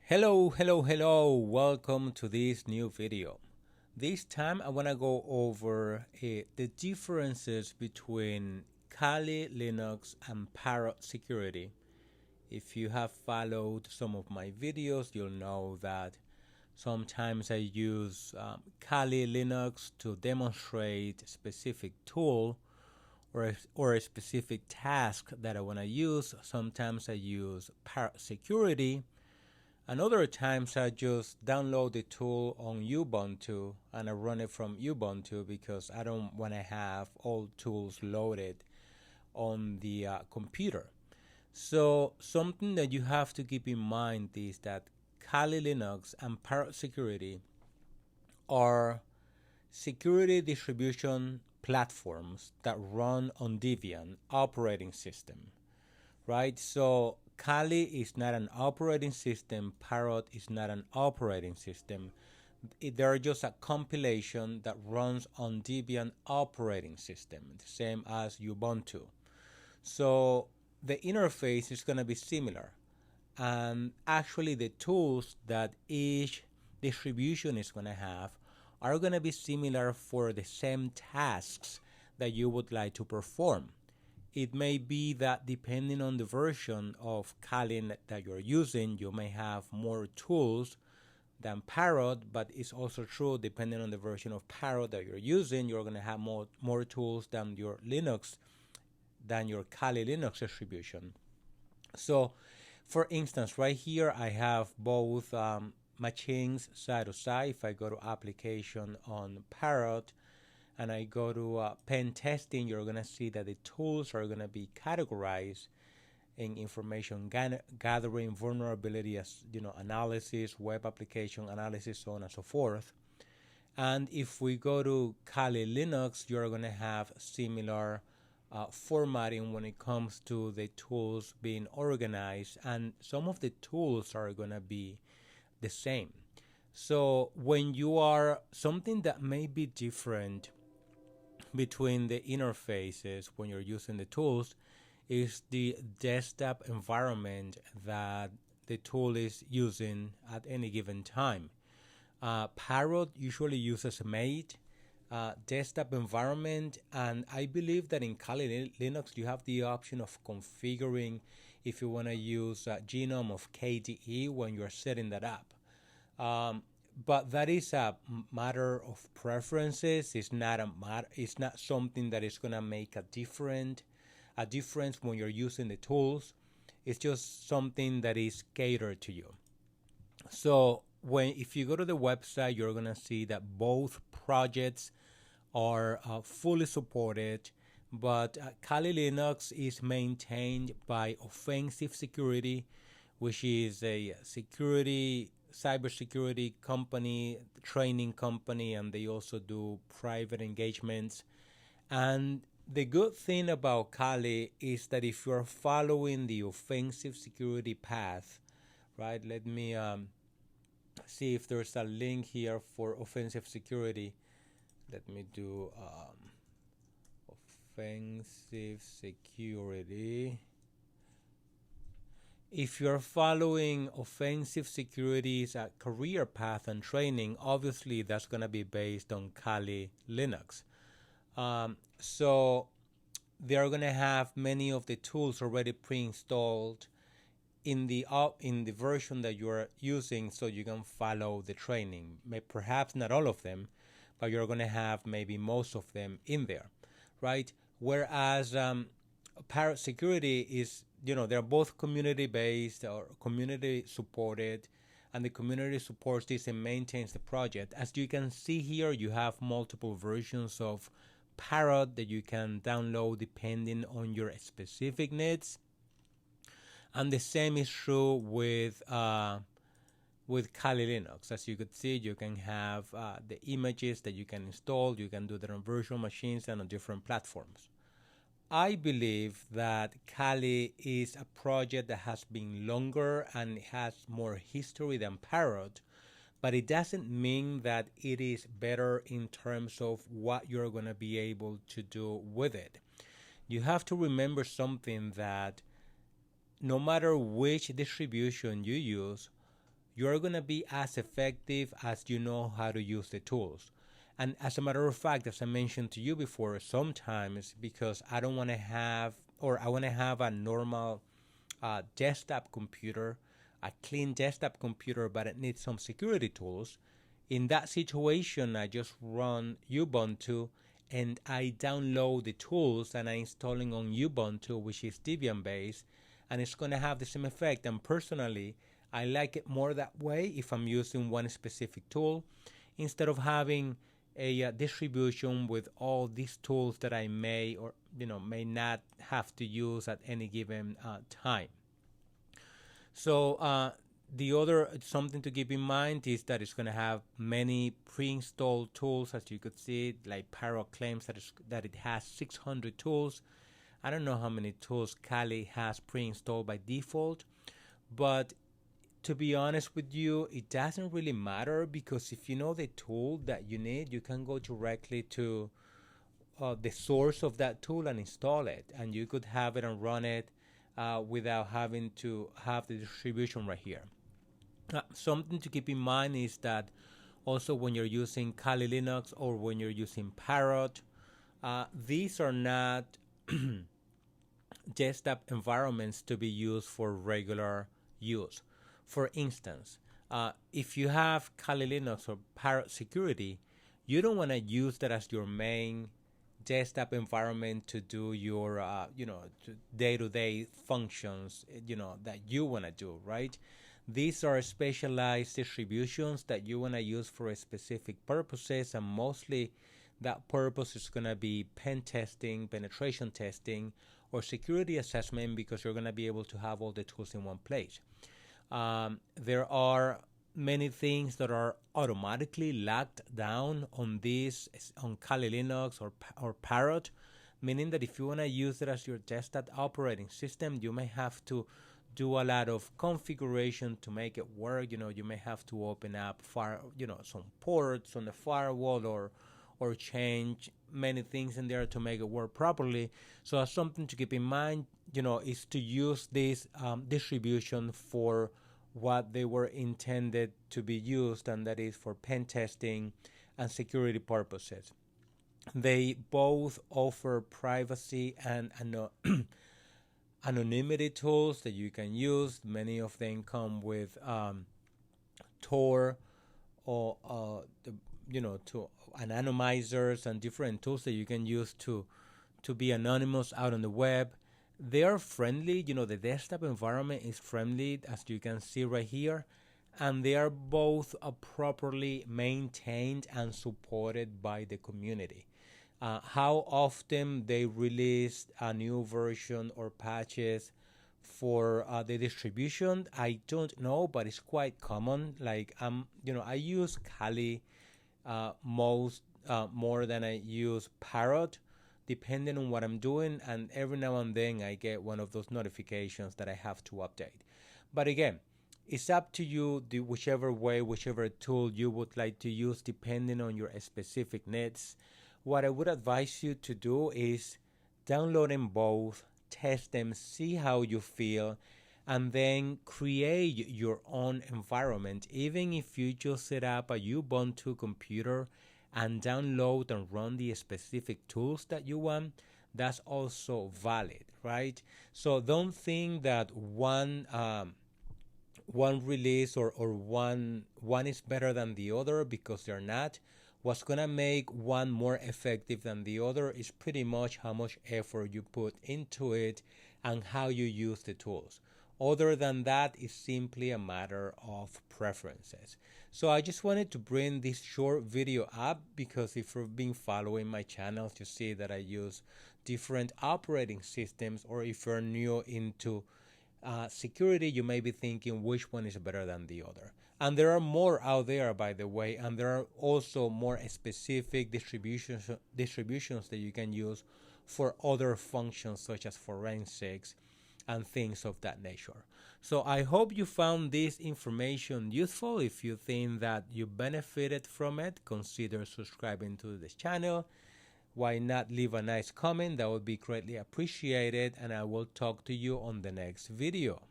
Hello. Welcome to this new video. This time I want to go over the differences between Kali Linux and Parrot security. If you have followed some of my videos, you'll know that sometimes I use Kali Linux to demonstrate a specific tool or a specific task that I want to use. Sometimes I use Parrot security, and other times I just download the tool on Ubuntu and I run it from Ubuntu because I don't want to have all tools loaded on the computer. So something that you have to keep in mind is that Kali Linux and Parrot Security are security distribution platforms that run on Debian operating system, right? So Kali is not an operating system, Parrot is not an operating system. They're just a compilation that runs on Debian operating system, the same as Ubuntu. So the interface is going to be similar. And actually the tools that each distribution is going to have are going to be similar for the same tasks that you would like to perform. It may be that depending on the version of Kali that you're using, you may have more tools than Parrot, but it's also true depending on the version of Parrot that you're using, you're going to have more tools than your Kali Linux distribution. So, for instance, right here I have both machines side to side. If I go to application on Parrot and I go to pen testing, you're going to see that the tools are going to be categorized in information gathering, vulnerability, analysis, web application analysis, so on and so forth. And if we go to Kali Linux, you're going to have similar formatting when it comes to the tools being organized, and some of the tools are going to be the same. So when you are something that may be different between the interfaces when you're using the tools is the desktop environment that the tool is using at any given time. Parrot usually uses a mate desktop environment, and I believe that in Kali Linux you have the option of configuring if you want to use genome of KDE when you're setting that up. But that is a matter of preferences. It's not It's not something that is gonna make a difference when you're using the tools. It's just something that is catered to you. So if you go to the website, you're gonna see that both projects are fully supported, but Kali Linux is maintained by Offensive Security, which is a cybersecurity company, training company, and they also do private engagements. And the good thing about Kali is that if you're following the offensive security path, right? Let me see if there's a link here for offensive security. Let me do offensive security. If you're following offensive security's career path and training, obviously that's going to be based on Kali Linux. So they're going to have many of the tools already pre-installed in the version that you're using, so you can follow the training. Perhaps not all of them, but you're going to have maybe most of them in there, right? Whereas Parrot Security is, they're both community based or community supported, and the community supports this and maintains the project. As you can see here, you have multiple versions of Parrot that you can download depending on your specific needs. And the same is true with Kali Linux. As you could see, you can have the images that you can install. You can do that on virtual machines and on different platforms. I believe that Kali is a project that has been longer and has more history than Parrot, but it doesn't mean that it is better in terms of what you're going to be able to do with it. You have to remember something, that no matter which distribution you use, you're going to be as effective as you know how to use the tools. And as a matter of fact, as I mentioned to you before, sometimes because I don't want to have, or I want to have a normal desktop computer, a clean desktop computer, but it needs some security tools. In that situation, I just run Ubuntu and I download the tools and I installing on Ubuntu, which is Debian based, and it's going to have the same effect. And personally, I like it more that way if I'm using one specific tool instead of having a distribution with all these tools that I may or may not have to use at any given time. So the other something to keep in mind is that it's going to have many pre-installed tools, as you could see. Like Parrot claims that it has 600 tools. I don't know how many tools Kali has pre-installed by default, but to be honest with you, it doesn't really matter, because if you know the tool that you need, you can go directly to the source of that tool and install it, and you could have it and run it without having to have the distribution right here. Something to keep in mind is that also when you're using Kali Linux or when you're using Parrot, these are not desktop environments to be used for regular use. For instance, if you have Kali Linux or Parrot security, you don't want to use that as your main desktop environment to do your day-to-day functions that you want to do, right? These are specialized distributions that you want to use for specific purposes, and mostly that purpose is going to be pen testing, penetration testing, or security assessment, because you're going to be able to have all the tools in one place. There are many things that are automatically locked down on Kali Linux or Parrot, meaning that if you want to use it as your desktop operating system, you may have to do a lot of configuration to make it work. You may have to open up some ports on the firewall, or change many things in there to make it work properly. So that's something to keep in mind, is to use this distribution for what they were intended to be used, and that is for pen testing and security purposes. They both offer privacy and anonymity tools that you can use. Many of them come with Tor or to anonymizers and different tools that you can use to be anonymous out on the web. They are friendly. The desktop environment is friendly, as you can see right here, and they are both properly maintained and supported by the community. How often they release a new version or patches for the distribution, I don't know, but it's quite common. Like I use Kali more than I use Parrot, depending on what I'm doing, and every now and then I get one of those notifications that I have to update. But again, it's up to you, whichever tool you would like to use, depending on your specific needs. What I would advise you to do is download them both, test them, see how you feel, and then create your own environment. Even if you just set up a Ubuntu computer and download and run the specific tools that you want, that's also valid, right? So don't think that one release or one is better than the other, because they're not. What's gonna make one more effective than the other is pretty much how much effort you put into it and how you use the tools. Other than that, it's simply a matter of preferences. So I just wanted to bring this short video up, because if you've been following my channel, you see that I use different operating systems, or if you're new into security, you may be thinking which one is better than the other. And there are more out there, by the way, and there are also more specific distributions that you can use for other functions, such as forensics and things of that nature. So I hope you found this information useful. If you think that you benefited from it, consider subscribing to this channel. Why not leave a nice comment? That would be greatly appreciated, and I will talk to you on the next video.